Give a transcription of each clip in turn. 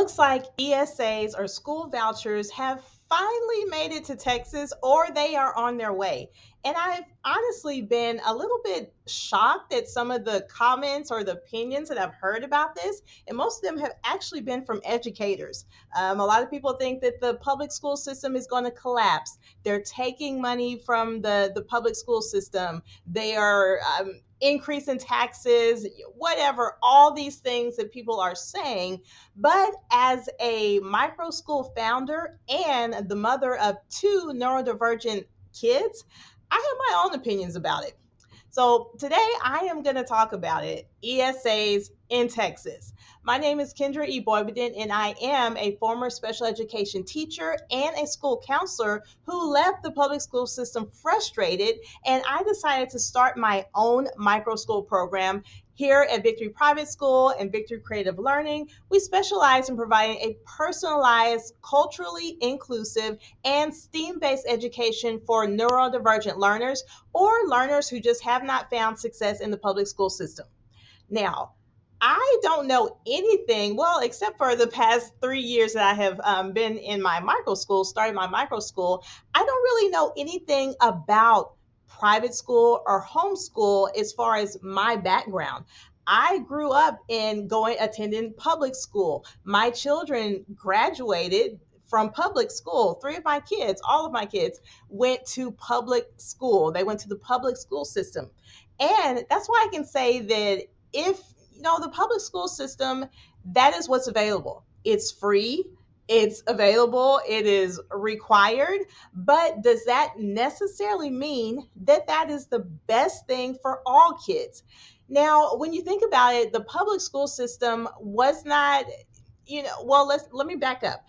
looks like ESAs or school vouchers have finally made it to Texas or they are on their way. And I've honestly been a little bit shocked at some of the comments or the opinions that I've heard about this. And most of them have actually been from educators. A lot of people think that the public school system is going to collapse. They're taking money from the public school system. They are increasing taxes, whatever, all these things that people are saying. But as a micro school founder and the mother of two neurodivergent kids, I have my own opinions about it. So today I am going to talk about it, ESAs in Texas. My name is Kendra E. Boybeden, and I am a former special education teacher and a school counselor who left the public school system frustrated, and I decided to start my own micro school program. Here at Victory Private School and Victory Creative Learning, we specialize in providing a personalized, culturally inclusive, and STEAM-based education for neurodivergent learners or learners who just have not found success in the public school system. Now, I don't know anything, well, except for the past 3 years that I have been in my micro school, started my micro school. I don't really know anything about private school or homeschool as far as my background. I grew up in attending public school. My children graduated from public school. Three of my kids, all of my kids, went to public school. They went to the public school system. And that's why I can say that if the public school system, that is what's available. It's free, it's available, it is required, but does that necessarily mean that that is the best thing for all kids? Now, when you think about it, the public school system was not, well, let me back up.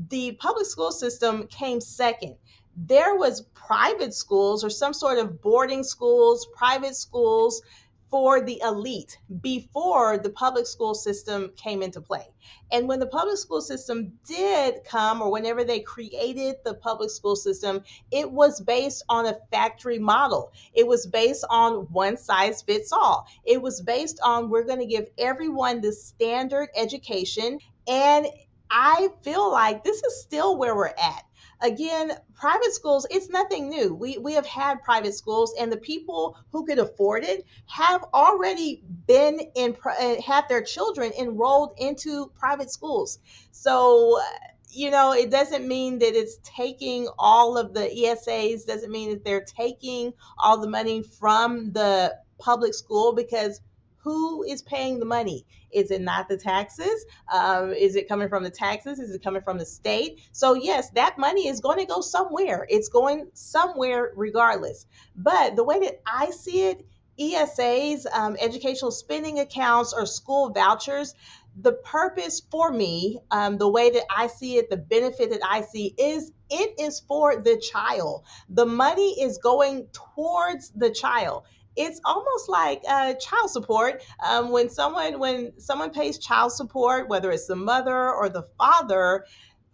The public school system came second. There was private schools or some sort of boarding schools, private schools for the elite before the public school system came into play. And when the public school system did come, or whenever they created the public school system, it was based on a factory model. It was based on one size fits all. It was based on we're going to give everyone the standard education. And I feel like this is still where we're at. Again, private schools, it's nothing new. We have had private schools, and the people who could afford it have already been have their children enrolled into private schools. So, it doesn't mean that it's taking all of the ESAs, doesn't mean that they're taking all the money from the public school, because who is paying the money? Is it not the taxes? Is it coming from the taxes? Is it coming from the state? So yes, that money is going to go somewhere. It's going somewhere regardless. But the way that I see it, ESAs, educational spending accounts, or school vouchers, the purpose for me, the way that I see it, the benefit that I see is it is for the child. The money is going towards the child. It's almost like child support. When someone pays child support, whether it's the mother or the father,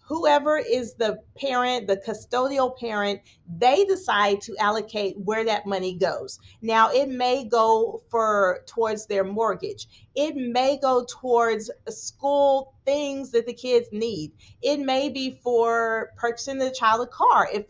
whoever is the parent, the custodial parent, they decide to allocate where that money goes. Now, it may go towards their mortgage. It may go towards school things that the kids need. It may be for purchasing the child a car if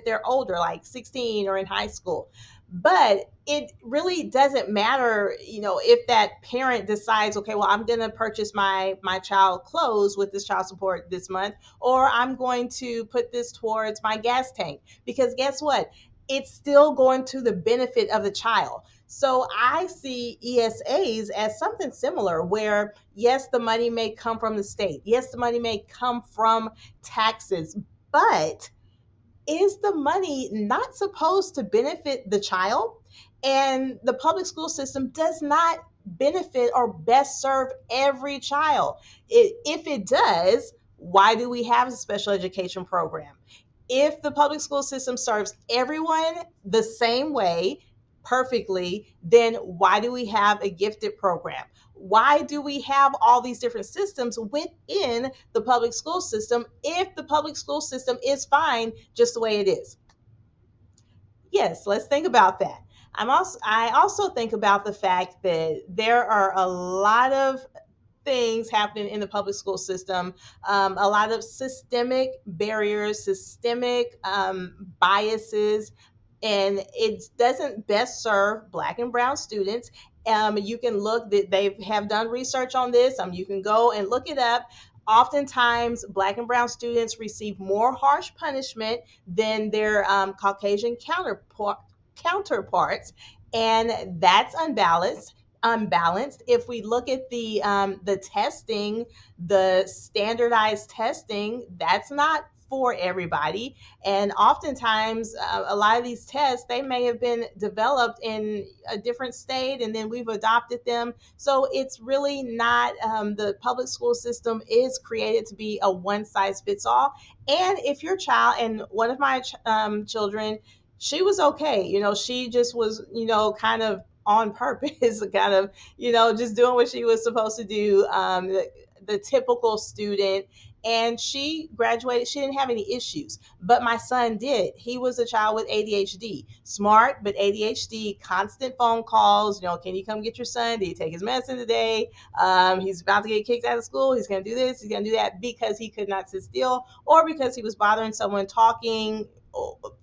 they're older, like 16 or in high school. But it really doesn't matter, if that parent decides, okay, well, I'm going to purchase my child clothes with this child support this month, or I'm going to put this towards my gas tank, because guess what? It's still going to the benefit of the child. So I see ESAs as something similar where, yes, the money may come from the state. Yes, the money may come from taxes, but is the money not supposed to benefit the child? And the public school system does not benefit or best serve every child. If it does, why do we have a special education program? If the public school system serves everyone the same way perfectly, then why do we have a gifted program? Why do we have all these different systems within the public school system if the public school system is fine just the way it is? Yes, let's think about that. I also think about the fact that there are a lot of things happening in the public school system, a lot of systemic barriers, systemic biases, and it doesn't best serve Black and Brown students. You can look that they have done research on this. You can go and look it up. Oftentimes, Black and Brown students receive more harsh punishment than their Caucasian counterparts, and that's unbalanced. Unbalanced. If we look at the testing, the standardized testing, that's not for everybody. And oftentimes, a lot of these tests, they may have been developed in a different state, and then we've adopted them. So it's really not, the public school system is created to be a one size fits all. And if your child, and one of my children, she was okay. She just was, kind of on purpose, kind of, just doing what she was supposed to do, the typical student. And she graduated. She didn't have any issues. But my son did. He was a child with ADHD. Smart, but ADHD, constant phone calls. Can you come get your son? Did he take his medicine today? He's about to get kicked out of school. He's going to do this. He's going to do that, because he could not sit still, or because he was bothering someone, talking,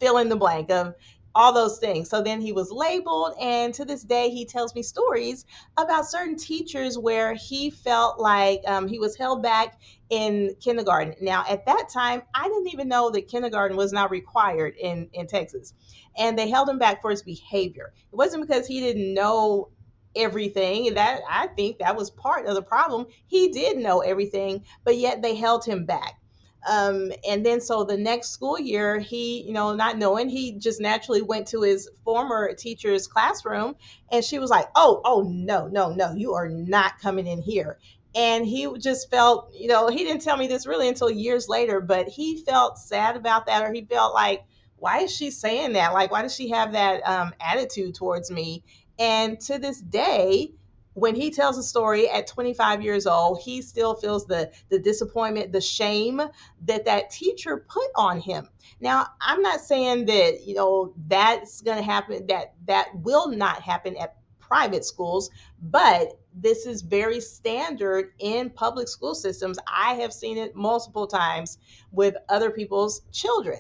fill in the blank of all those things. So then he was labeled, and to this day, he tells me stories about certain teachers where he felt like he was held back in kindergarten. Now, at that time, I didn't even know that kindergarten was not required in Texas, and they held him back for his behavior. It wasn't because he didn't know everything. That, I think, that was part of the problem. He did know everything, but yet they held him back. And then so the next school year, he, not knowing, he just naturally went to his former teacher's classroom, and she was like, oh, no, no, no, you are not coming in here. And he just felt, he didn't tell me this really until years later, but he felt sad about that, or he felt like, why is she saying that? Like, why does she have that attitude towards me? And to this day, when he tells a story at 25 years old, he still feels the disappointment, the shame that teacher put on him. Now, I'm not saying that, that's going to happen, that will not happen at private schools, but this is very standard in public school systems. I have seen it multiple times with other people's children.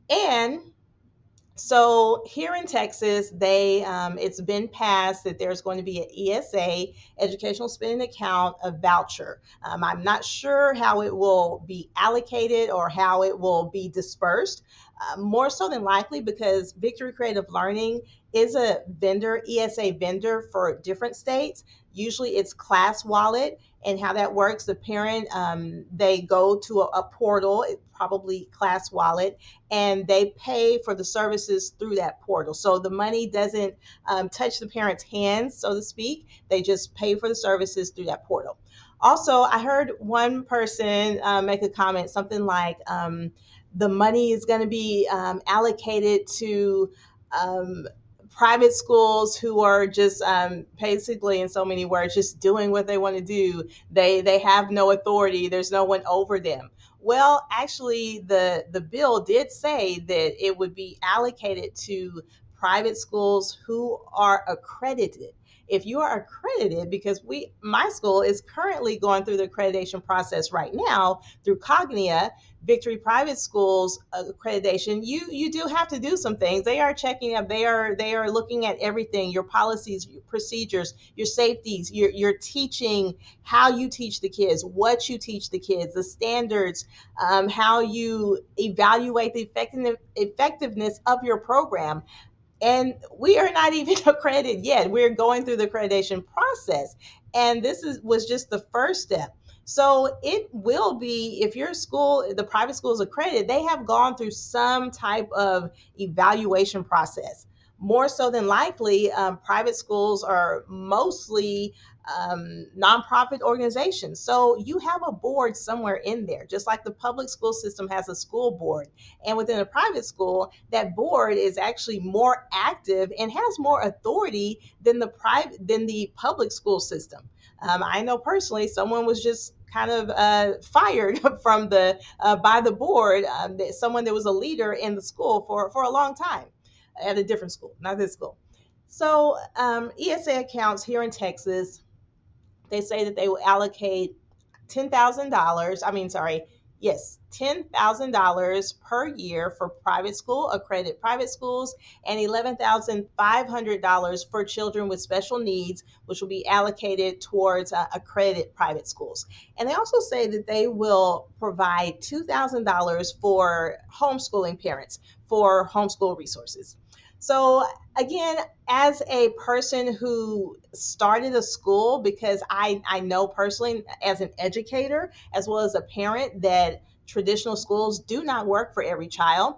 And so here in Texas, it's been passed that there's going to be an ESA, educational spending account, a voucher. I'm not sure how it will be allocated or how it will be dispersed. More so than likely, because Victory Creative Learning is a vendor, ESA vendor for different states. Usually it's Class Wallet, and how that works, the parent, they go to a portal, probably Class Wallet, and they pay for the services through that portal. So the money doesn't touch the parent's hands, so to speak. They just pay for the services through that portal. Also, I heard one person make a comment, something like, the money is going to be allocated to private schools who are just basically, in so many words, just doing what they want to do. They have no authority. There's no one over them. Well, actually, the bill did say that it would be allocated to private schools who are accredited. If you are accredited, because my school is currently going through the accreditation process right now through Cognia, Victory Private Schools accreditation, you do have to do some things. They are checking up. They are looking at everything: your policies, your procedures, your safeties, your teaching, how you teach the kids, what you teach the kids, the standards, how you evaluate the effectiveness of your program. And we are not even accredited yet. We're going through the accreditation process. And this was just the first step. So it will be, if your school, the private school is accredited, they have gone through some type of evaluation process. More so than likely, private schools are mostly nonprofit organizations. So you have a board somewhere in there, just like the public school system has a school board. And within a private school, that board is actually more active and has more authority than the public school system. I know personally, someone was just kind of fired from by the board, someone that was a leader in the school for a long time at a different school, not this school. So ESA accounts here in Texas, They say that they will allocate $10,000, I mean, sorry, yes, $10,000 per year for private school, accredited private schools, and $11,500 for children with special needs, which will be allocated towards accredited private schools. And they also say that they will provide $2,000 for homeschooling parents for homeschool resources. So, again, as a person who started a school, because I know personally as an educator as well as a parent that traditional schools do not work for every child,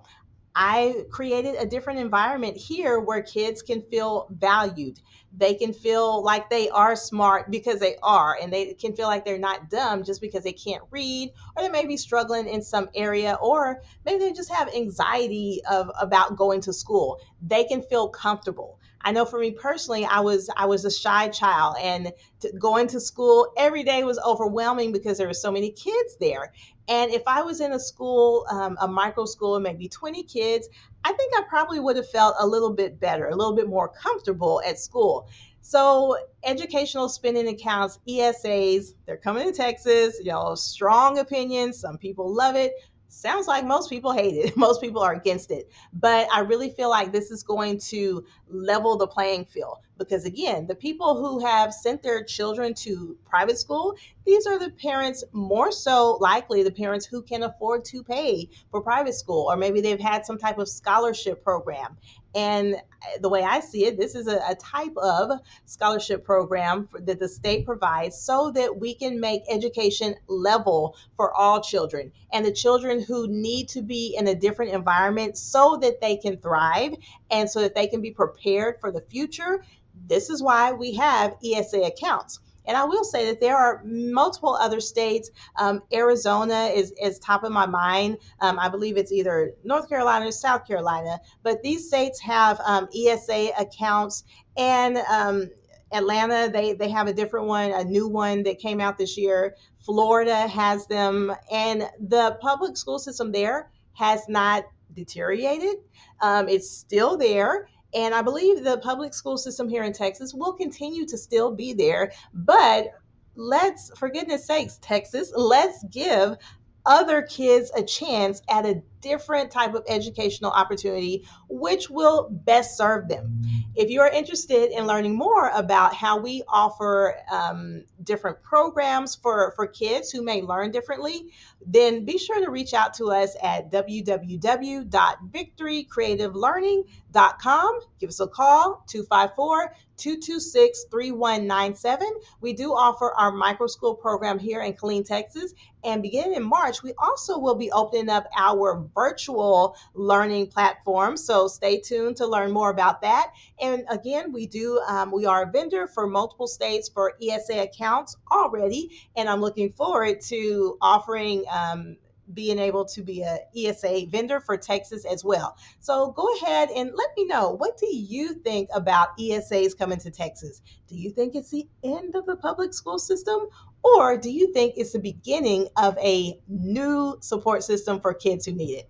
I created a different environment here where kids can feel valued. They can feel like they are smart because they are, and they can feel like they're not dumb just because they can't read, or they may be struggling in some area, or maybe they just have anxiety about going to school. They can feel comfortable. I know for me personally, I was a shy child, and going to school every day was overwhelming because there were so many kids there. And if I was in a school, a micro school, maybe 20 kids, I think I probably would have felt a little bit better, a little bit more comfortable at school. So, educational spending accounts, ESAs, they're coming to Texas, strong opinions. Some people love it. Sounds like most people hate it. Most people are against it. But I really feel like this is going to level the playing field because, again, the people who have sent their children to private school, these are the parents, more so likely the parents who can afford to pay for private school, or maybe they've had some type of scholarship program. And the way I see it, this is a type of scholarship program that the state provides so that we can make education level for all children, and the children who need to be in a different environment so that they can thrive and so that they can be prepared for the future. This is why we have ESA accounts. And I will say that there are multiple other states. Arizona is top of my mind. I believe it's either North Carolina or South Carolina. But these states have ESA accounts. And Atlanta, they have a different one, a new one that came out this year. Florida has them. And the public school system there has not deteriorated. It's still there. And I believe the public school system here in Texas will continue to still be there. But let's, for goodness sakes, Texas, let's give other kids a chance at a different type of educational opportunity, which will best serve them. If you are interested in learning more about how we offer different programs for kids who may learn differently, then be sure to reach out to us at www.victorycreativelearning.com. Give us a call, 254-226-3197. We do offer our microschool program here in Killeen, Texas. And beginning in March, we also will be opening up our virtual learning platform. So stay tuned to learn more about that. And again, we are a vendor for multiple states for ESA accounts already. And I'm looking forward to offering being able to be a ESA vendor for Texas as well. So go ahead and let me know, what do you think about ESAs coming to Texas? Do you think it's the end of the public school system, or do you think it's the beginning of a new support system for kids who need it?